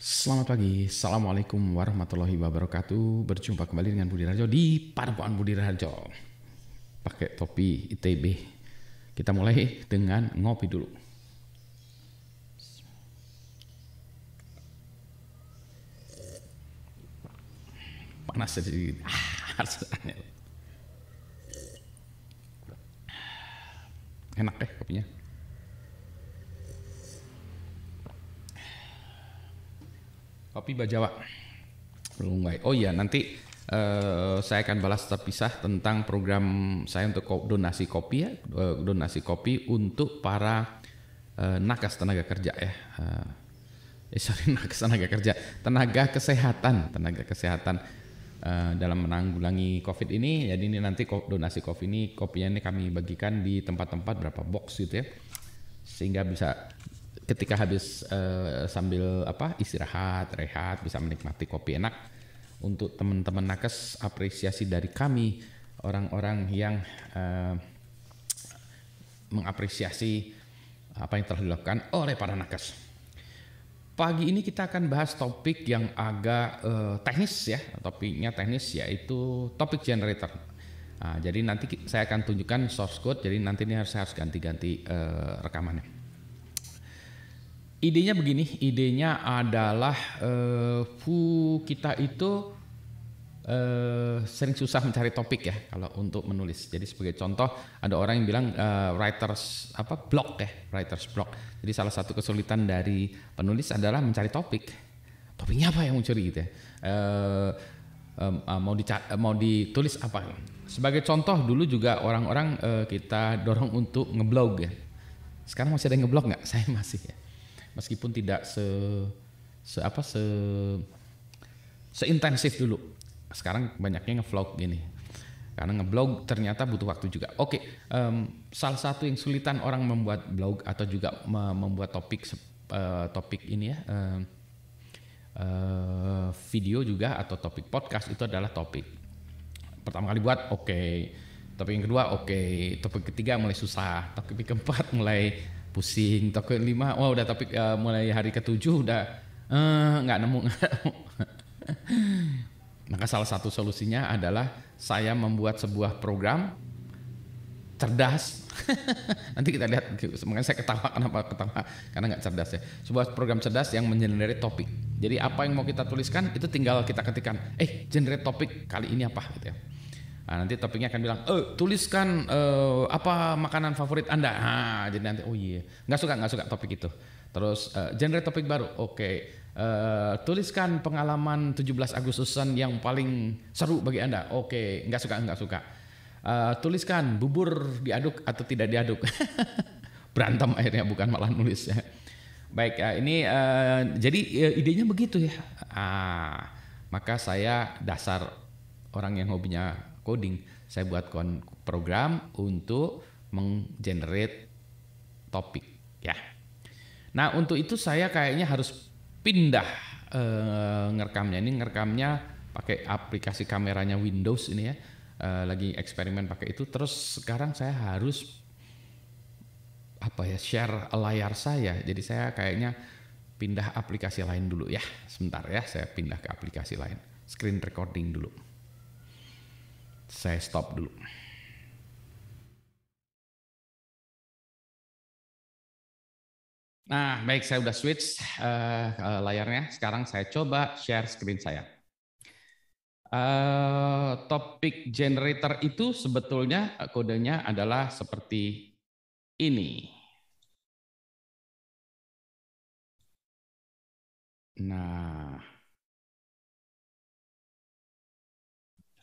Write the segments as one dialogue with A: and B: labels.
A: Selamat pagi, Assalamualaikum warahmatullahi wabarakatuh. Berjumpa kembali dengan Budi Raharjo di Padepokan Budi Raharjo. Pakai topi ITB. Kita mulai dengan ngopi dulu. Panas sedikit. Enak deh kopinya. Kopi Bajawa. Belum baik. Oh iya, nanti saya akan balas terpisah tentang program saya untuk donasi kopi ya, donasi kopi untuk para nakes tenaga kerja ya. Nakes tenaga kerja, tenaga kesehatan dalam menanggulangi COVID ini. Jadi ini nanti donasi kopi ini, kopinya ini kami bagikan di tempat-tempat berapa box gitu ya, sehingga bisa ketika habis sambil istirahat, rehat, bisa menikmati kopi enak. Untuk teman-teman nakes, apresiasi dari kami, orang-orang yang mengapresiasi apa yang telah dilakukan oleh para nakes. Pagi ini kita akan bahas topik yang agak teknis ya, topiknya teknis, yaitu topik generator. Nah, jadi nanti saya akan tunjukkan source code, jadi nanti ini saya harus ganti-ganti rekamannya. Idenya begini, idenya adalah kita itu sering susah mencari topik ya kalau untuk menulis. Jadi sebagai contoh, ada orang yang bilang writers block. Jadi salah satu kesulitan dari penulis adalah mencari topik. Topiknya apa yang mencuri gitu ya. Mau ditulis apa? Sebagai contoh, dulu juga orang-orang kita dorong untuk ngeblog ya. Sekarang masih ada yang ngeblog nggak? Saya masih ya. Meskipun tidak seintensif dulu. Sekarang banyaknya ngevlog gini. Karena ngeblog ternyata butuh waktu juga. Oke, salah satu yang sulitan orang membuat blog atau juga membuat topik ini ya, video juga atau topik podcast itu adalah topik. Pertama kali buat topik yang kedua topik ketiga mulai susah, topik keempat mulai pusing, topik kelima udah topik mulai hari ketujuh udah nggak nemu. Maka salah satu solusinya adalah saya membuat sebuah program cerdas. Nanti kita lihat, makanya saya ketawa. Kenapa ketawa? Karena nggak cerdas ya. Sebuah program cerdas yang mengenerate topik. Jadi apa yang mau kita tuliskan itu tinggal kita ketikkan. Generate topik kali ini apa gitu ya. Nah, nanti topiknya akan bilang, tuliskan apa makanan favorit Anda. Nah, jadi nanti nggak suka topik itu. Terus genre topik baru, tuliskan pengalaman 17 Agustusan yang paling seru bagi Anda. Nggak suka. Tuliskan bubur diaduk atau tidak diaduk. Berantem akhirnya, bukan malah nulis ya. Baik, ini jadi idenya begitu ya. Maka saya dasar orang yang hobinya coding, saya buat program untuk menggenerate topik ya. Nah, untuk itu saya kayaknya harus pindah ngerekamnya. Ini ngerekamnya pakai aplikasi kameranya Windows ini ya. Lagi eksperimen pakai itu. Terus sekarang saya harus share layar saya. Jadi saya kayaknya pindah aplikasi lain dulu ya. Sebentar ya, saya pindah ke aplikasi lain. Screen recording dulu. Saya stop dulu. Nah, baik, saya udah switch layarnya. Sekarang saya coba share screen saya. Topik generator itu sebetulnya kodenya adalah seperti ini. Nah,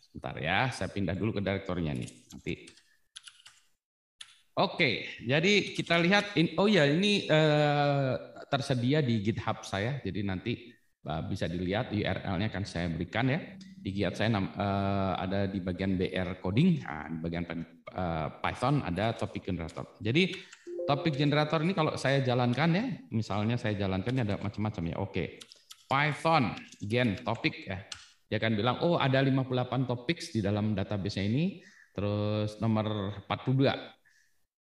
A: sebentar ya, saya pindah dulu ke direktornya nih. Nanti. Jadi kita lihat. Ini tersedia di GitHub saya. Jadi nanti bisa dilihat, URL-nya akan saya berikan ya. Di GitHub saya ada di bagian BR coding, di bagian Python ada topik generator. Jadi topik generator ini kalau saya jalankan ya, misalnya saya jalankan ada macam-macam ya. Python gen topik ya. Dia akan bilang, ada 58 topik di dalam database-nya ini. Terus nomor 42.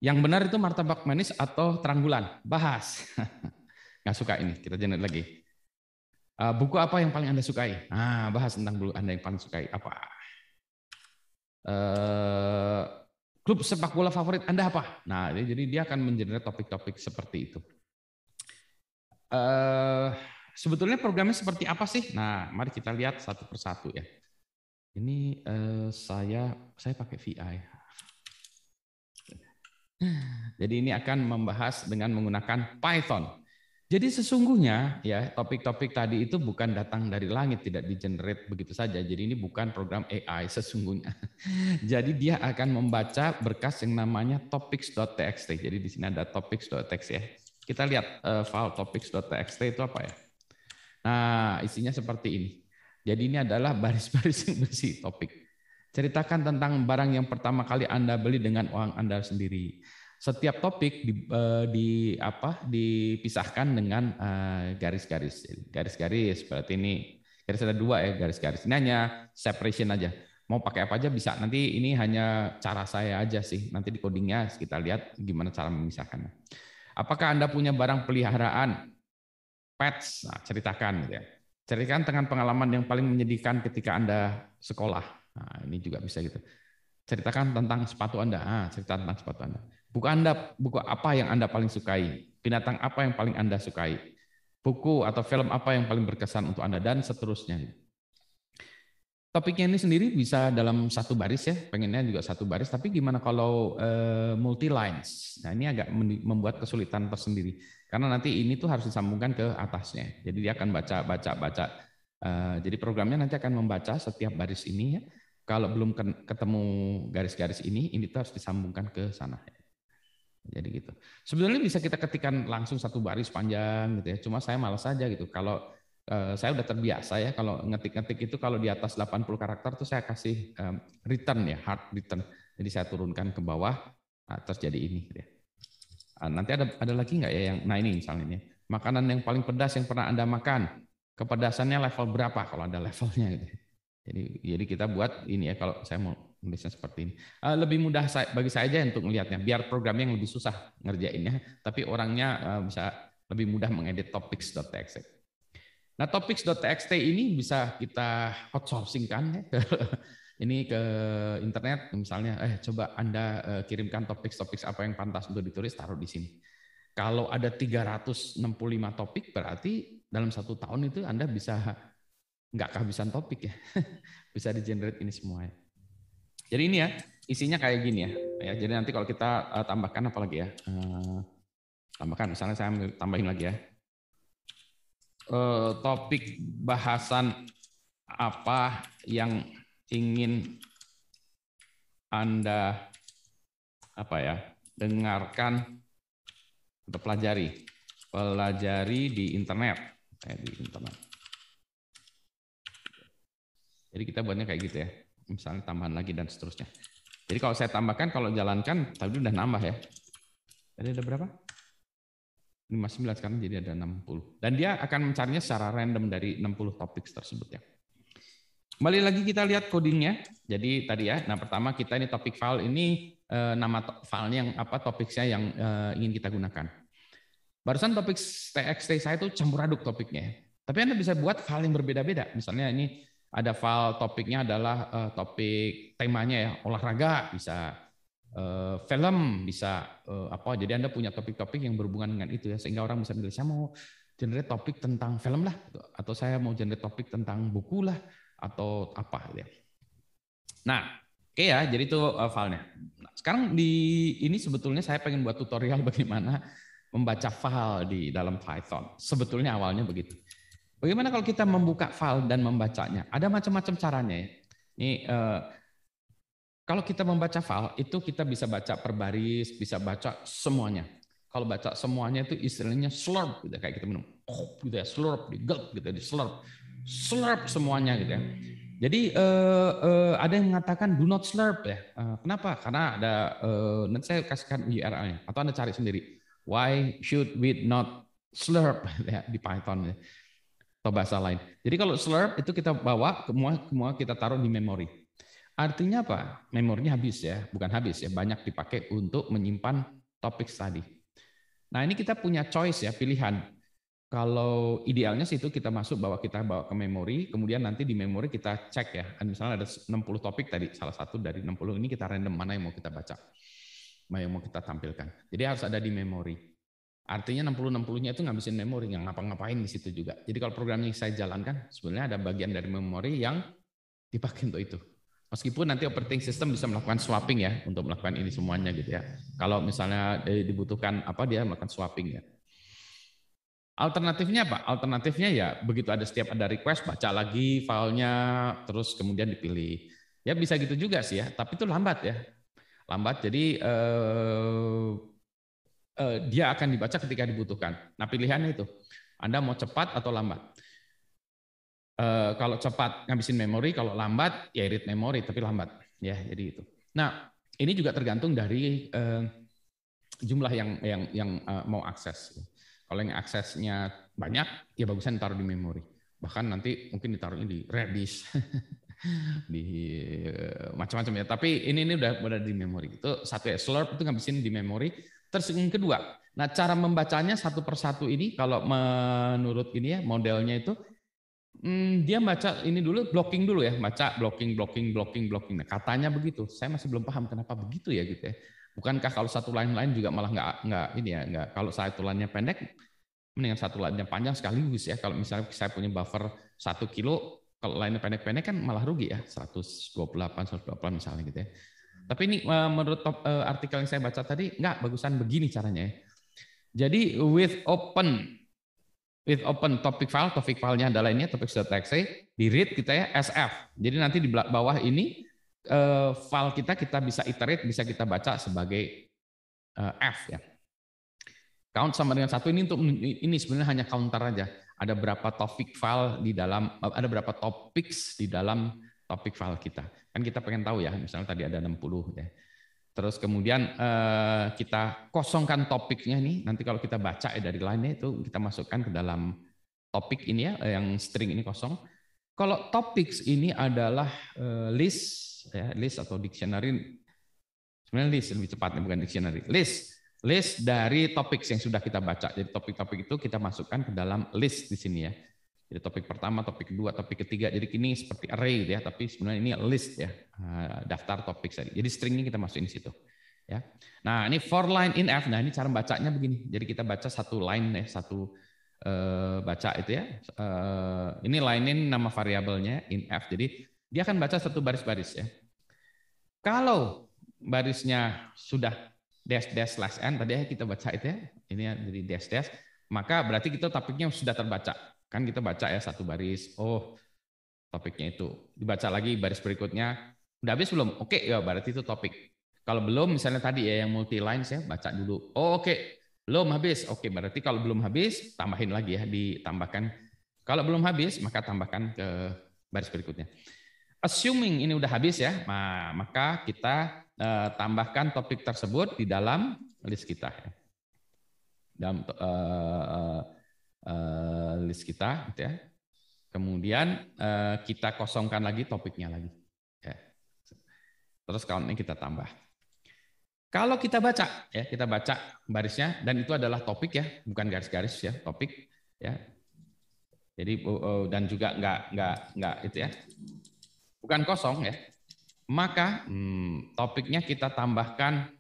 A: Yang benar itu martabak manis atau terang bulan? Bahas. Nggak suka ini, kita generate lagi. Buku apa yang paling Anda sukai? Nah, bahas tentang buku Anda yang paling sukai apa? Eh, Klub sepak bola favorit Anda apa? Nah, jadi dia akan mengenerate topik-topik seperti itu. Eh, Sebetulnya programnya seperti apa sih? Nah, mari kita lihat satu persatu ya. Ini saya pakai VI. Jadi ini akan membahas dengan menggunakan Python. Jadi sesungguhnya ya topik-topik tadi itu bukan datang dari langit, tidak di-generate begitu saja. Jadi ini bukan program AI sesungguhnya. Jadi dia akan membaca berkas yang namanya topics.txt. Jadi di sini ada topics.txt ya. Kita lihat file topics.txt itu apa ya. Nah, isinya seperti ini. Jadi ini adalah baris-baris yang berisi topik. Ceritakan tentang barang yang pertama kali Anda beli dengan uang Anda sendiri. Setiap topik dipisahkan dengan garis-garis. Garis-garis seperti ini. Garis ada dua ya, garis-garis. Ini hanya separation aja. Mau pakai apa aja bisa. Nanti ini hanya cara saya aja sih. Nanti di codingnya kita lihat gimana cara memisahkannya. Apakah Anda punya barang peliharaan? Pets, nah, ceritakan gitu ya. Ceritakan tentang pengalaman yang paling menyedihkan ketika Anda sekolah. Nah, ini juga bisa gitu. Ceritakan tentang sepatu Anda. Cerita tentang sepatu Anda. Buku apa yang Anda paling sukai? Binatang apa yang paling Anda sukai? Buku atau film apa yang paling berkesan untuk Anda dan seterusnya. Topiknya ini sendiri bisa dalam satu baris ya, pengennya juga satu baris, tapi gimana kalau multi lines? Nah, ini agak membuat kesulitan tersendiri. Karena nanti ini tuh harus disambungkan ke atasnya. Jadi dia akan baca. Jadi programnya nanti akan membaca setiap baris ini ya. Kalau belum ketemu garis-garis ini tuh harus disambungkan ke sana. Jadi gitu. Sebetulnya bisa kita ketikkan langsung satu baris panjang gitu ya. Cuma saya malas saja gitu. Kalau saya udah terbiasa ya kalau ngetik-ngetik itu kalau di atas 80 karakter tuh saya kasih return ya, hard return. Jadi saya turunkan ke bawah, terus jadi ini. Gitu ya. Nanti ada lagi nggak ya yang, nah ini misalnya ini, makanan yang paling pedas yang pernah Anda makan, kepedasannya level berapa kalau ada levelnya gitu. Jadi kita buat ini ya kalau saya mau nulisnya seperti ini. Lebih mudah bagi saya aja untuk melihatnya, biar programnya yang lebih susah ngerjainnya, tapi orangnya bisa lebih mudah mengedit topics.txt. Nah, topics.txt ini bisa kita outsourcing kan ya ke ini ke internet misalnya coba Anda kirimkan topik-topik apa yang pantas untuk ditulis, taruh di sini. Kalau ada 365 topik berarti dalam satu tahun itu Anda bisa nggak kehabisan topik ya. Bisa di-generate ini semua ya. Jadi ini ya, isinya kayak gini ya. Jadi nanti kalau kita tambahkan apa lagi ya? Tambahkan misalnya saya tambahin lagi ya. Topik bahasan apa yang ingin Anda dengarkan atau pelajari di internet. Jadi kita buatnya kayak gitu ya. Misalnya tambahan lagi dan seterusnya. Jadi kalau saya tambahkan, kalau jalankan, tadi udah nambah ya. Tadi ada berapa? 59 sekarang jadi ada 60. Dan dia akan mencarinya secara random dari 60 topik tersebut ya. Kembali lagi kita lihat codingnya. Jadi tadi ya, nah pertama kita ini topik file ini nama filenya yang topiknya yang ingin kita gunakan. Barusan topik txt saya itu campur aduk topiknya. Tapi Anda bisa buat file yang berbeda-beda. Misalnya ini ada file topiknya adalah topik temanya ya olahraga, bisa film, bisa jadi Anda punya topik-topik yang berhubungan dengan itu ya, sehingga orang bisa milih, saya mau generate topik tentang film lah, atau saya mau generate topik tentang buku lah, atau apa gitu ya. Nah, oke ya, jadi itu filenya. Nah, sekarang ini sebetulnya saya pengen buat tutorial bagaimana membaca file di dalam Python. Sebetulnya awalnya begitu. Bagaimana kalau kita membuka file dan membacanya? Ada macam-macam caranya ya. Ini kalau kita membaca file, itu kita bisa baca per baris, bisa baca semuanya. Kalau baca semuanya itu istilahnya slurp, gitu, kayak kita minum, gitu ya, slurp, di gulp, gitu, di slurp, slurp semuanya, gitu ya. Jadi ada yang mengatakan do not slurp ya. Kenapa? Karena ada nanti saya kasihkan URL-nya, atau Anda cari sendiri. Why should we not slurp ya, di Python ya, atau bahasa lain. Jadi kalau slurp itu kita bawa, semua kita taruh di memori. Artinya apa? Memorinya habis ya, bukan habis ya, banyak dipakai untuk menyimpan topik tadi. Nah ini kita punya choice ya, pilihan. Kalau idealnya sih itu kita bawa ke memori, kemudian nanti di memori kita cek ya. Misalnya ada 60 topik tadi, salah satu dari 60 ini kita random mana yang mau kita baca, mana yang mau kita tampilkan. Jadi harus ada di memori. Artinya 60-60-nya itu ngabisin memori, yang ngapa-ngapain di situ juga. Jadi kalau program yang saya jalankan, sebenarnya ada bagian dari memori yang dipakai untuk itu. Meskipun nanti operating system bisa melakukan swapping ya, untuk melakukan ini semuanya gitu ya. Kalau misalnya dibutuhkan apa, dia melakukan swapping ya. Alternatifnya apa? Alternatifnya ya begitu setiap ada request, baca lagi filenya, terus kemudian dipilih. Ya bisa gitu juga sih ya, tapi itu lambat ya. Lambat, jadi dia akan dibaca ketika dibutuhkan. Nah pilihannya itu, Anda mau cepat atau lambat. Kalau cepat ngabisin memori, kalau lambat ya irit memori tapi lambat. Ya jadi itu. Nah ini juga tergantung dari jumlah yang mau akses. Kalau yang aksesnya banyak, ya bagusan taruh di memori. Bahkan nanti mungkin ditaruhnya di Redis, di macam-macam ya. Tapi ini udah di memori. Itu satu ya, Slurp itu ngabisin di memori. Terus yang kedua, nah cara membacanya satu persatu ini, kalau menurut ini ya modelnya itu, dia baca ini dulu, blocking dulu ya, baca blocking. Nah, katanya begitu. Saya masih belum paham kenapa begitu ya gitu ya. Bukankah kalau satu line lain juga malah nggak ini ya, nggak, kalau satu line-nya pendek, mendingan satu line-nya panjang sekaligus ya. Kalau misalnya saya punya buffer 1 kilo, kalau line-nya pendek-pendek kan malah rugi ya, 128 misalnya gitu ya. Tapi ini menurut artikel yang saya baca tadi, nggak, bagusan begini caranya ya. Jadi with open topic filenya adalah ini topics.txt, di read kita ya SF. Jadi nanti di bawah ini file kita bisa iterate, bisa kita baca sebagai F ya. Count sama dengan 1 ini untuk ini sebenarnya hanya counter aja. Ada berapa topic file di dalam, ada berapa topics di dalam topic file kita. Kan kita pengen tahu ya, misalnya tadi ada 60 ya. Terus kemudian kita kosongkan topiknya nih. Nanti kalau kita baca dari line-nya itu kita masukkan ke dalam topik ini ya, yang string ini kosong. Kalau topics ini adalah list ya, list atau dictionary. Sebenarnya list lebih tepatnya, bukan dictionary. List dari topik yang sudah kita baca. Jadi topik-topik itu kita masukkan ke dalam list di sini ya. Jadi topik pertama, topik kedua, topik ketiga. Jadi ini seperti array ya, tapi sebenarnya ini list ya, daftar topik tadi. Jadi stringnya kita masukin di situ. Ya. Nah ini for line in F. Nah ini cara bacanya begini. Jadi kita baca satu line ya, satu baca itu ya. Ini line in nama variabelnya in F. Jadi dia akan baca satu baris-baris ya. Kalau barisnya sudah dash n tadi ya kita baca itu ya. Ini jadi dash, maka berarti kita topiknya sudah terbaca. Kan kita baca ya satu baris, oh topiknya itu. Dibaca lagi baris berikutnya, udah habis belum? Oke, ya berarti itu topik. Kalau belum, misalnya tadi ya yang multi lines ya, baca dulu. Oh oke, belum habis. Oke, berarti kalau belum habis, tambahin lagi ya, ditambahkan. Kalau belum habis, maka tambahkan ke baris berikutnya. Assuming ini udah habis ya, maka kita tambahkan topik tersebut di dalam list kita. Dalam list kita, gitu ya. Kemudian kita kosongkan lagi topiknya lagi. Ya. Terus count-nya kita tambah. Kalau kita baca, ya kita baca barisnya, dan itu adalah topik ya, bukan garis-garis ya, topik ya. Jadi dan juga nggak itu ya, bukan kosong ya. Maka topiknya kita tambahkan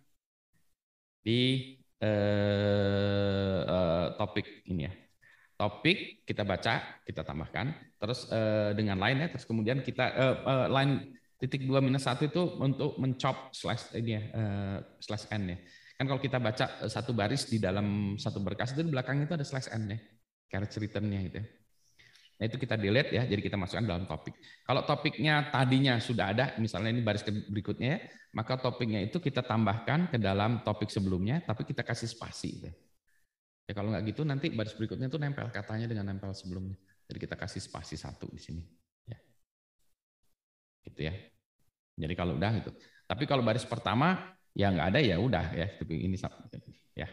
A: di topik ini ya. Topik kita baca, kita tambahkan, terus dengan line ya, terus kemudian kita line titik 2-1 itu untuk mencop slash ini ya, slash n ya. Kan kalau kita baca satu baris di dalam satu berkas itu di belakangnya itu ada slash n ya, character return-nya gitu ya. Nah itu kita delete ya, jadi kita masukkan dalam topik. Kalau topiknya tadinya sudah ada, misalnya ini baris berikutnya ya, maka topiknya itu kita tambahkan ke dalam topik sebelumnya, tapi kita kasih spasi. Gitu. Ya kalau nggak gitu nanti baris berikutnya itu nempel katanya dengan nempel sebelumnya. Jadi kita kasih spasi 1 di sini. Ya. Gitu ya. Jadi kalau udah gitu. Tapi kalau baris pertama ya nggak ada ya udah ya. Ini ya.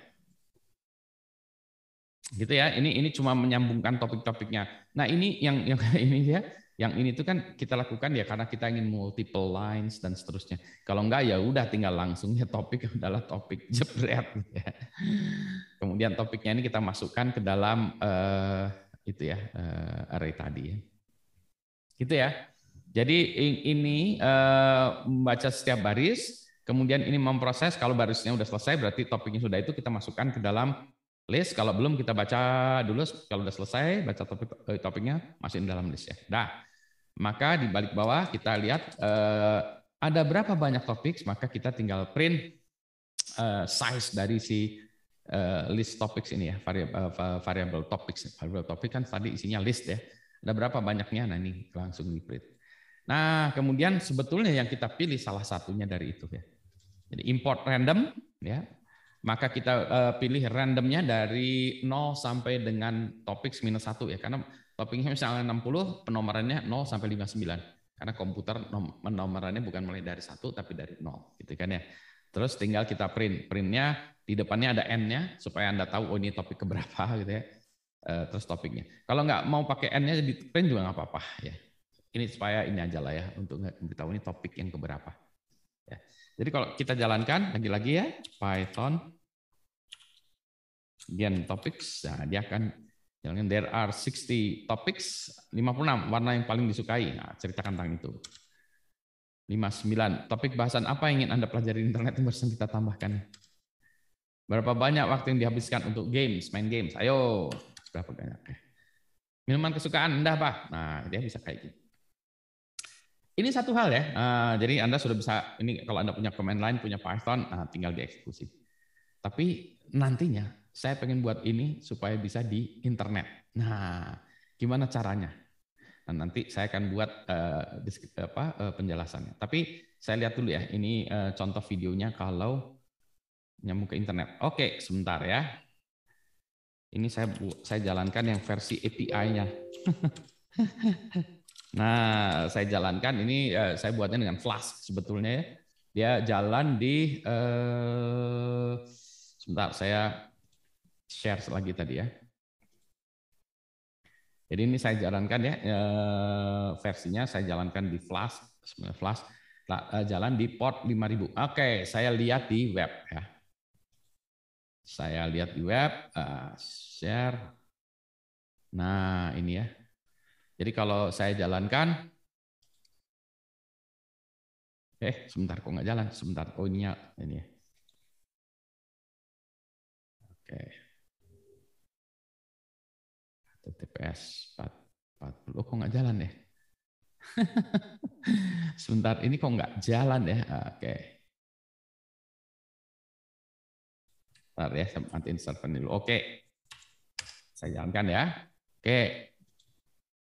A: Gitu ya. Ini cuma menyambungkan topik-topiknya. Nah ini yang ini ya. Yang ini tuh kan kita lakukan ya karena kita ingin multiple lines dan seterusnya. Kalau enggak ya udah tinggal langsung ya topik adalah topik jebret. Ya. Kemudian topiknya ini kita masukkan ke dalam array tadi. Gitu ya. Jadi ini membaca setiap baris, kemudian ini memproses. Kalau barisnya sudah selesai, berarti topiknya sudah itu kita masukkan ke dalam list. Kalau belum kita baca dulu. Kalau sudah selesai, baca topiknya masukin dalam list ya. Dah. Maka di balik bawah kita lihat ada berapa banyak topik, maka kita tinggal print size dari si list topics ini ya, variable topics. Variable topic kan tadi isinya list ya. Ada berapa banyaknya? Nah ini langsung di print. Nah, kemudian sebetulnya yang kita pilih salah satunya dari itu ya. Jadi import random ya. Maka kita pilih randomnya dari 0 sampai dengan topics minus 1 ya. Karena topiknya misalnya 60, penomorannya 0 sampai 59. Karena komputer penomorannya bukan mulai dari 1 tapi dari 0 gitu kan ya. Terus tinggal kita print. Printnya di depannya ada N-nya supaya Anda tahu oh ini topik keberapa gitu ya. Terus topiknya. Kalau nggak mau pakai N-nya di print juga nggak apa-apa ya. Ini supaya ini aja lah ya untuk memberitahu ini topik yang keberapa. Ya. Jadi kalau kita jalankan lagi-lagi ya Python gen topics, nah dia akan jalankan there are 60 topics, 56 warna yang paling disukai. Nah, ceritakan tentang itu. 59 topik bahasan apa yang ingin Anda pelajari di internet yang barusan kita tambahkan. Berapa banyak waktu yang dihabiskan untuk games, main games? Ayo, berapa banyak? Minuman kesukaan Anda apa? Nah, dia bisa kayak gitu. Ini satu hal ya, jadi Anda sudah bisa, ini kalau Anda punya command line, punya Python, tinggal dieksekusi. Tapi nantinya saya pengen buat ini supaya bisa di internet. Nah, gimana caranya? Nah, nanti saya akan buat penjelasannya. Tapi saya lihat dulu ya, ini contoh videonya kalau nyambung ke internet. Oke, sebentar ya. Ini saya jalankan yang versi API-nya. Nah, saya jalankan ini saya buatnya dengan Flask sebetulnya ya. Dia jalan di sebentar saya share lagi tadi ya. Jadi ini saya jalankan ya versinya saya jalankan di Flask, sebenarnya Flask jalan di port 5000. Oke, saya lihat di web ya. Saya lihat di web share. Nah, ini ya. Jadi kalau saya jalankan, sebentar kok nggak jalan, sebentar. Oh ini ya. Oke. HTTPS 440. Oh kok nggak jalan ya? Sebentar, ini kok nggak jalan ya? Oke. Bentar ya, saya matiin server dulu. Oke. Saya jalankan ya. Oke.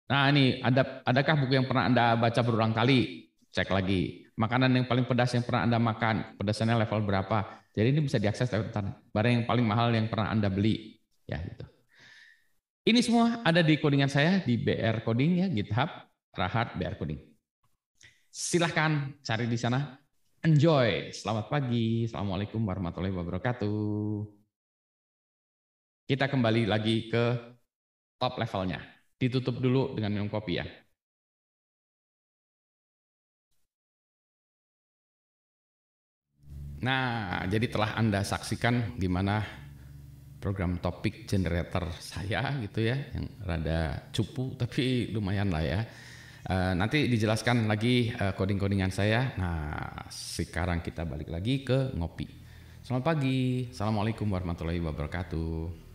A: Nah ini, adakah buku yang pernah Anda baca berulang kali? Cek lagi. Makanan yang paling pedas yang pernah Anda makan, pedasannya level berapa? Jadi ini bisa diakses lewat barang yang paling mahal yang pernah Anda beli. Ya gitu. Ini semua ada di codingan saya di BR Coding ya, GitHub, Rahat BR Coding. Silahkan cari di sana. Enjoy. Selamat pagi. Assalamualaikum warahmatullahi wabarakatuh. Kita kembali lagi ke top levelnya. Ditutup dulu dengan minum kopi ya. Nah, jadi telah Anda saksikan gimana program topik generator saya gitu ya, yang rada cupu tapi lumayan lah ya. Nanti dijelaskan lagi coding-codingan saya. Nah, sekarang kita balik lagi ke ngopi. Selamat pagi. Assalamualaikum warahmatullahi wabarakatuh.